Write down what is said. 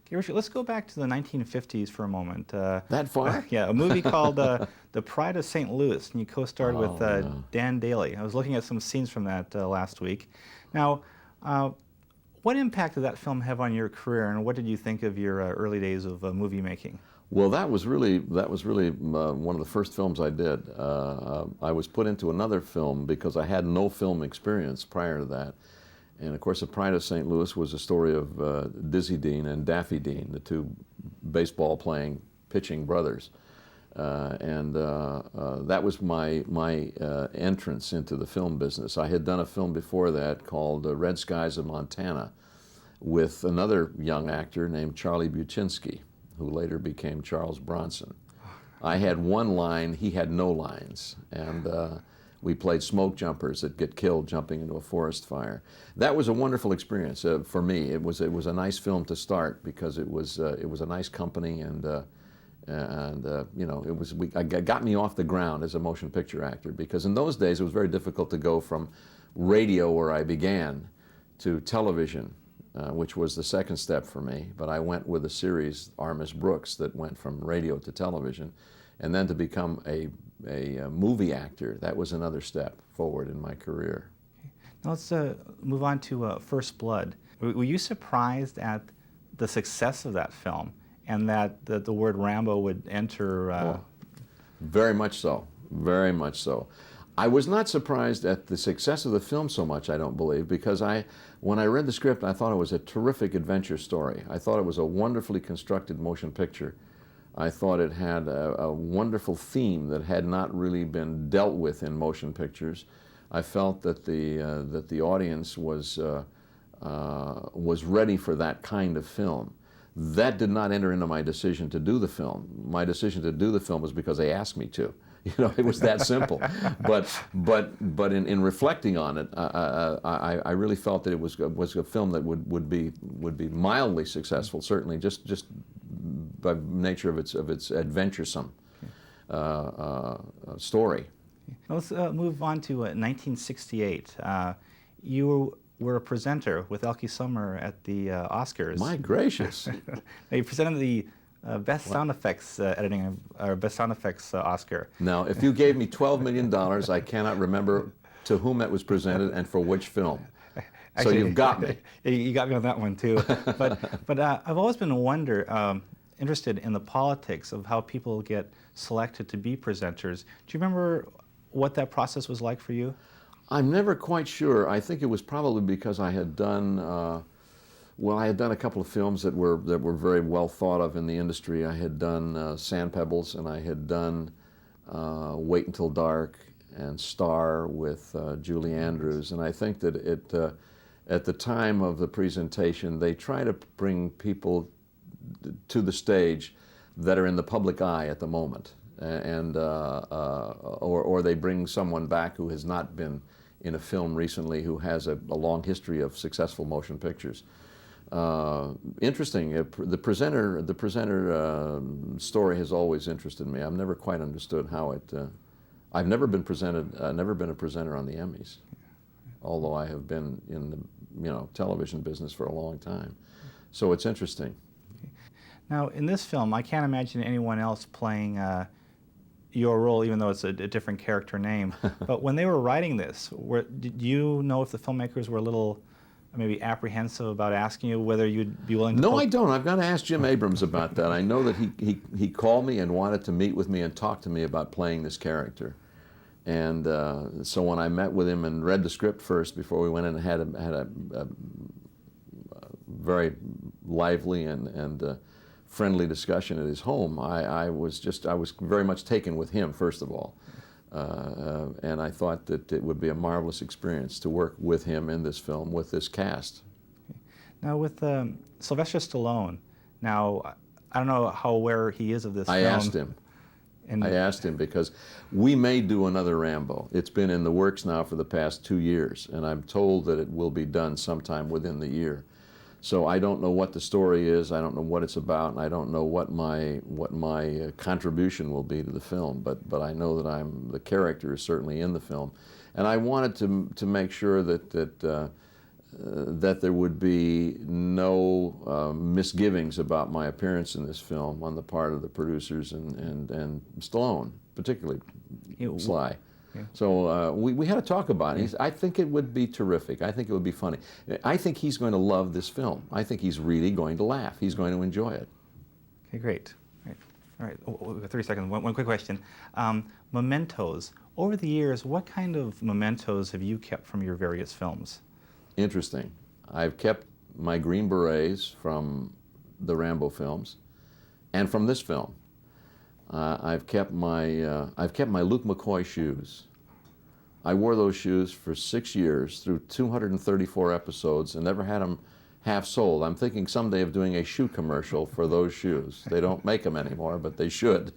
Okay, Richard, let's go back to the 1950s for a moment. That far? Yeah, a movie called The Pride of St. Louis, and you co-starred with yeah. Dan Daly. I was looking at some scenes from that last week. Now, what impact did that film have on your career, and what did you think of your early days of movie making? Well, that was really one of the first films I did. I was put into another film because I had no film experience prior to that. And of course, The Pride of St. Louis was a story of Dizzy Dean and Daffy Dean, the two baseball-playing, pitching brothers. That was my entrance into the film business. I had done a film before that called Red Skies of Montana with another young actor named Charlie Buczynski, who later became Charles Bronson. I had one line, he had no lines, and we played smoke jumpers that get killed jumping into a forest fire. That was a wonderful experience for me. It was a nice film to start because it was a nice company, and you know, it got me off the ground as a motion picture actor, because in those days it was very difficult to go from radio, where I began, to television, which was the second step for me. But I went with a series, Armis Brooks, that went from radio to television, and then to become a movie actor. That was another step forward in my career. Okay. Now let's move on to First Blood. Were you surprised at the success of that film, and that the word Rambo would enter? Oh, very much so, very much so. I was not surprised at the success of the film so much, I don't believe, because when I read the script, I thought it was a terrific adventure story. I thought it was a wonderfully constructed motion picture. I thought it had a wonderful theme that had not really been dealt with in motion pictures. I felt that the audience was ready for that kind of film. That did not enter into my decision to do the film. My decision to do the film was because they asked me to. You know, it was that simple. But in reflecting on it, I really felt that it was a film that would be mildly successful. Certainly, just by nature of its adventuresome story. Now let's move on to 1968. You were a presenter with Elke Sommer at the Oscars. My gracious! Now you presented the Best Sound Effects editing, or Best Sound Effects Oscar. Now, if you gave me $12 million, I cannot remember to whom it was presented and for which film. So you've got me. You got me on that one too. But I've always been interested in the politics of how people get selected to be presenters. Do you remember what that process was like for you? I'm never quite sure. I think it was probably because I had done. Well, I had done a couple of films that were very well thought of in the industry. I had done Sand Pebbles, and I had done Wait Until Dark and Star with Julie Andrews. And I think that at the time of the presentation, they try to bring people to the stage that are in the public eye at the moment, and or they bring someone back who has not been in a film recently, who has a long history of successful motion pictures. Interesting. The presenter story has always interested me. I've never quite understood how it. I've never been a presenter on the Emmys, although I have been in the television business for a long time. So it's interesting. Now, in this film, I can't imagine anyone else playing your role, even though it's a different character name. But when they were writing this, did you know if the filmmakers were a little maybe apprehensive about asking you whether you'd be willing to... No, I don't. I've got to ask Jim Abrams about that. I know that he called me and wanted to meet with me and talk to me about playing this character. And so when I met with him and read the script first before we went in and had a very lively and friendly discussion at his home, I was very much taken with him, first of all. And I thought that it would be a marvelous experience to work with him in this film, with this cast. Now with Sylvester Stallone, now I don't know how aware he is of this film. I asked him. I asked him because we may do another Rambo. It's been in the works now for the past 2 years, and I'm told that it will be done sometime within the year. So I don't know what the story is, I don't know what it's about, and I don't know what my contribution will be to the film, but I know that the character is certainly in the film. And I wanted to make sure that that there would be no misgivings about my appearance in this film on the part of the producers and Stallone, particularly Sly. Yeah. So we had to talk about it. I think it would be terrific. I think it would be funny. I think he's going to love this film. I think he's really going to laugh. He's going to enjoy it. Okay, great. All right. Oh, we've got 30 seconds. One quick question. Mementos. Over the years, what kind of mementos have you kept from your various films? Interesting. I've kept my Green Berets from the Rambo films, and from this film. I've kept my Luke McCoy shoes. I wore those shoes for 6 years through 234 episodes and never had them half sold. I'm thinking someday of doing a shoe commercial for those shoes. They don't make them anymore, but they should.